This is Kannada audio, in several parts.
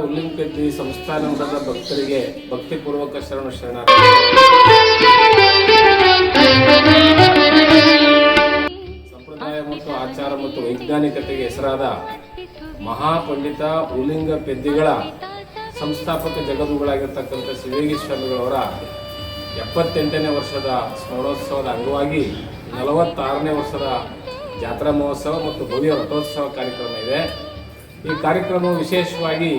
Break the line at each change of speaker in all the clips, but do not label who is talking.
ಉಲ್ಲಿಂಪೆದ್ದಿ ಸಂಸ್ಥಾನ ಮಠದ ಭಕ್ತರಿಗೆ ಭಕ್ತಿಪೂರ್ವಕ ಶರಣ ಸಂಪ್ರದಾಯ ಮತ್ತು ಆಚಾರ ಮತ್ತು ವೈಜ್ಞಾನಿಕತೆಗೆ ಹೆಸರಾದ ಮಹಾಪಂಡಿತ ಉಲ್ಲಿಂಗ ಪೆದ್ದಿಗಳ ಸಂಸ್ಥಾಪಕ ಜಗದ್ಗುರುಗಳಾಗಿರ್ತಕ್ಕಂಥ ಶಿವೇಗಿ ಸ್ವಾಮಿಗಳವರ 78ನೇ ವರ್ಷದ ಸ್ಮರಣೋತ್ಸವದ ಅಂಗವಾಗಿ 46ನೇ ವರ್ಷದ ಜಾತ್ರಾ ಮಹೋತ್ಸವ ಮತ್ತು ಭವ್ಯ ರಥೋತ್ಸವ ಕಾರ್ಯಕ್ರಮ ಇದೆ. ಈ ಕಾರ್ಯಕ್ರಮವು ವಿಶೇಷವಾಗಿ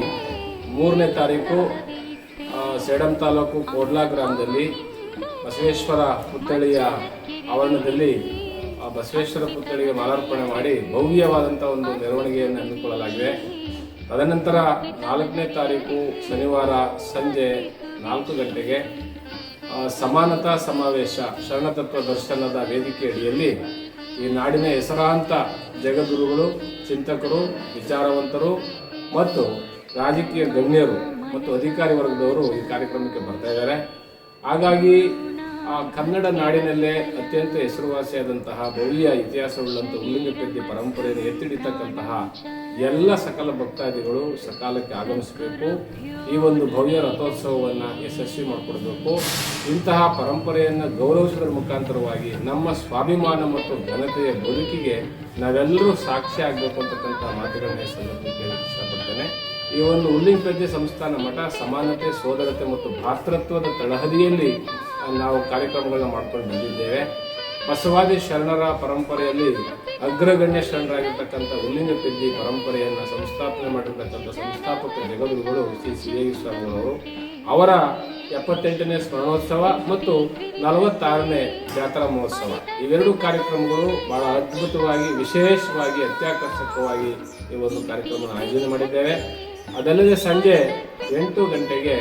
3ನೇ ತಾರೀಕು ಸೇಡಂ ತಾಲೂಕು ಕೋಡ್ಲಾ ಗ್ರಾಮದಲ್ಲಿ ಬಸವೇಶ್ವರ ಪುತ್ಥಳಿಯ ಆವರಣದಲ್ಲಿ ಬಸವೇಶ್ವರ ಪುತ್ಥಳಿಗೆ ಮಾಲಾರ್ಪಣೆ ಮಾಡಿ ಭವ್ಯವಾದಂಥ ಒಂದು ಮೆರವಣಿಗೆಯನ್ನು ಹಮ್ಮಿಕೊಳ್ಳಲಾಗಿದೆ. ತದನಂತರ 4ನೇ ತಾರೀಕು ಶನಿವಾರ ಸಂಜೆ 4 ಗಂಟೆಗೆ ಸಮಾನತಾ ಸಮಾವೇಶ ಶರಣತತ್ವ ದರ್ಶನದ ವೇದಿಕೆ ಅಡಿಯಲ್ಲಿ ಈ ನಾಡಿನ ಹೆಸರಾಂತ ಜಗದ್ಗುರುಗಳು, ಚಿಂತಕರು, ವಿಚಾರವಂತರು ಮತ್ತು ರಾಜಕೀಯ ಗಣ್ಯರು ಮತ್ತು ಅಧಿಕಾರಿ ವರ್ಗದವರು ಈ ಕಾರ್ಯಕ್ರಮಕ್ಕೆ ಬರ್ತಾ ಇದ್ದಾರೆ. ಹಾಗಾಗಿ ಕನ್ನಡ ನಾಡಿನಲ್ಲೇ ಅತ್ಯಂತ ಹೆಸರುವಾಸಿಯಾದಂತಹ ಭವ್ಯ ಇತಿಹಾಸವುಳ್ಳಂಥ ಉಲ್ಲಿಂಗಪೆದ್ದಿ ಪರಂಪರೆಯನ್ನು ಎತ್ತಿಡಿತಕ್ಕಂತಹ ಎಲ್ಲ ಸಕಲ ಭಕ್ತಾದಿಗಳು ಸಕಾಲಕ್ಕೆ ಆಗಮಿಸಬೇಕು. ಈ ಒಂದು ಭವ್ಯ ರಥೋತ್ಸವವನ್ನು ಯಶಸ್ವಿ ಮಾಡಿಕೊಡ್ಬೇಕು. ಇಂತಹ ಪರಂಪರೆಯನ್ನು ಗೌರವಿಸುವುದರ ಮುಖಾಂತರವಾಗಿ ನಮ್ಮ ಸ್ವಾಭಿಮಾನ ಮತ್ತು ಘನತೆಯ ಬದುಕಿಗೆ ನಾವೆಲ್ಲರೂ ಸಾಕ್ಷಿ ಆಗಬೇಕು ಅಂತಕ್ಕಂಥ ಮಾತುಗಳನ್ನ ಸಂದರ್ಭದಲ್ಲಿ ಕೇಳಕ್ಕೆ ಇಷ್ಟಪಡ್ತೇನೆ. ಈ ಒಂದು ಉಲ್ಲಿಂಗಪೆದ್ದಿ ಸಂಸ್ಥಾನ ಮಠ ಸಮಾನತೆ, ಸೋದರತೆ ಮತ್ತು ಭ್ರಾತೃತ್ವದ ತಳಹದಿಯಲ್ಲಿ ನಾವು ಕಾರ್ಯಕ್ರಮಗಳನ್ನ ಮಾಡ್ಕೊಂಡು ಬಂದಿದ್ದೇವೆ. ಬಸವಾದಿ ಶರಣರ ಪರಂಪರೆಯಲ್ಲಿ ಅಗ್ರಗಣ್ಯ ಶರಣರಾಗಿರ್ತಕ್ಕಂಥ ಉಲ್ಲಿಂಗಪೆದ್ದಿ ಪರಂಪರೆಯನ್ನು ಸಂಸ್ಥಾಪನೆ ಮಾಡಿರ್ತಕ್ಕಂಥ ಸಂಸ್ಥಾಪಕ ಜಗದ್ಗುರುಗಳು ಶ್ರೀ ಶಿವೇಗಿ ಸ್ವಾಮಿಗಳವರು ಅವರ 78ನೇ ಸ್ಮರಣೋತ್ಸವ ಮತ್ತು 46ನೇ ಜಾತ್ರಾ ಮಹೋತ್ಸವ ಇವೆರಡು ಕಾರ್ಯಕ್ರಮಗಳು ಬಹಳ ಅದ್ಭುತವಾಗಿ, ವಿಶೇಷವಾಗಿ, ಅತ್ಯಾಕರ್ಷಕವಾಗಿ ಈ ಒಂದು ಕಾರ್ಯಕ್ರಮವನ್ನು ಆಯೋಜನೆ ಮಾಡಿದ್ದೇವೆ. ಅದಲ್ಲದೆ ಸಂಜೆ 8 ಗಂಟೆಗೆ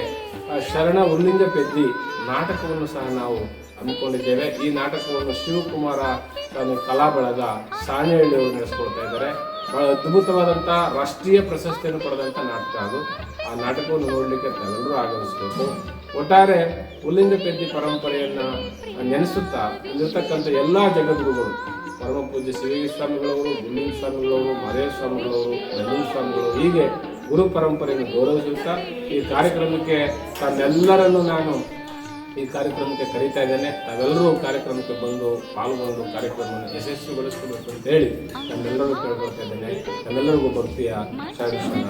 ಶರಣ ಉಲ್ಲಿಂಗಪೆದ್ದಿ ನಾಟಕವನ್ನು ಸಹ ನಾವು ಹಮ್ಮಿಕೊಂಡಿದ್ದೇವೆ. ಈ ನಾಟಕವನ್ನು ಶಿವಕುಮಾರ ಸ್ವಾಮಿ ಕಲಾ ಬಳಗ ಸಾಣೆಹಳ್ಳಿಯವರು ನಡೆಸ್ಕೊಳ್ತಾ ಇದ್ದಾರೆ. ಬಹಳ ಅದ್ಭುತವಾದಂಥ ರಾಷ್ಟ್ರೀಯ ಪ್ರಶಸ್ತಿಯನ್ನು ಪಡೆದಂಥ ನಾಟಕ ಅದು. ಆ ನಾಟಕವನ್ನು ನೋಡಲಿಕ್ಕೆ ತಾವೆಲ್ಲರೂ ಆಗಮಿಸಬೇಕು. ಒಟ್ಟಾರೆ ಉಲ್ಲಿಂಗಪೆದ್ದಿ ಪರಂಪರೆಯನ್ನು ನೆನೆಸುತ್ತಾ ಇಲ್ಲಿರ್ತಕ್ಕಂಥ ಎಲ್ಲ ಜಗದ್ಗುರುಗಳು, ಪರಮ ಪೂಜ್ಯ ಶಿವೇಗಿ ಸ್ವಾಮಿಗಳವರು, ಗುಲ್ಲಿಂಗ ಸ್ವಾಮಿಗಳವರು, ಮಹದೇವ ಸ್ವಾಮಿಗಳವರು, ನಂಜುಂಡ ಸ್ವಾಮಿಗಳವರು, ಹೀಗೆ ಗುರು ಪರಂಪರೆಯನ್ನು ಗೌರವಿಸುತ್ತಾ ಈ ಕಾರ್ಯಕ್ರಮಕ್ಕೆ ತಮ್ಮೆಲ್ಲರನ್ನು ನಾನು ಈ ಕಾರ್ಯಕ್ರಮಕ್ಕೆ ಕರೀತಾ ಇದ್ದೇನೆ. ತಾವೆಲ್ಲರೂ ಕಾರ್ಯಕ್ರಮಕ್ಕೆ ಬಂದು ಪಾಲ್ಗೊಂಡು ಕಾರ್ಯಕ್ರಮವನ್ನು ಯಶಸ್ವಿಗೊಳಿಸಬೇಕು ಅಂತ ಹೇಳಿ ನಮ್ಮೆಲ್ಲರೂ ಕೇಳ್ಕೊಳ್ತಾ ಇದ್ದೇನೆ. ನಮ್ಮೆಲ್ಲರಿಗೂ ಭಕ್ತಿಯ ಶರಣ.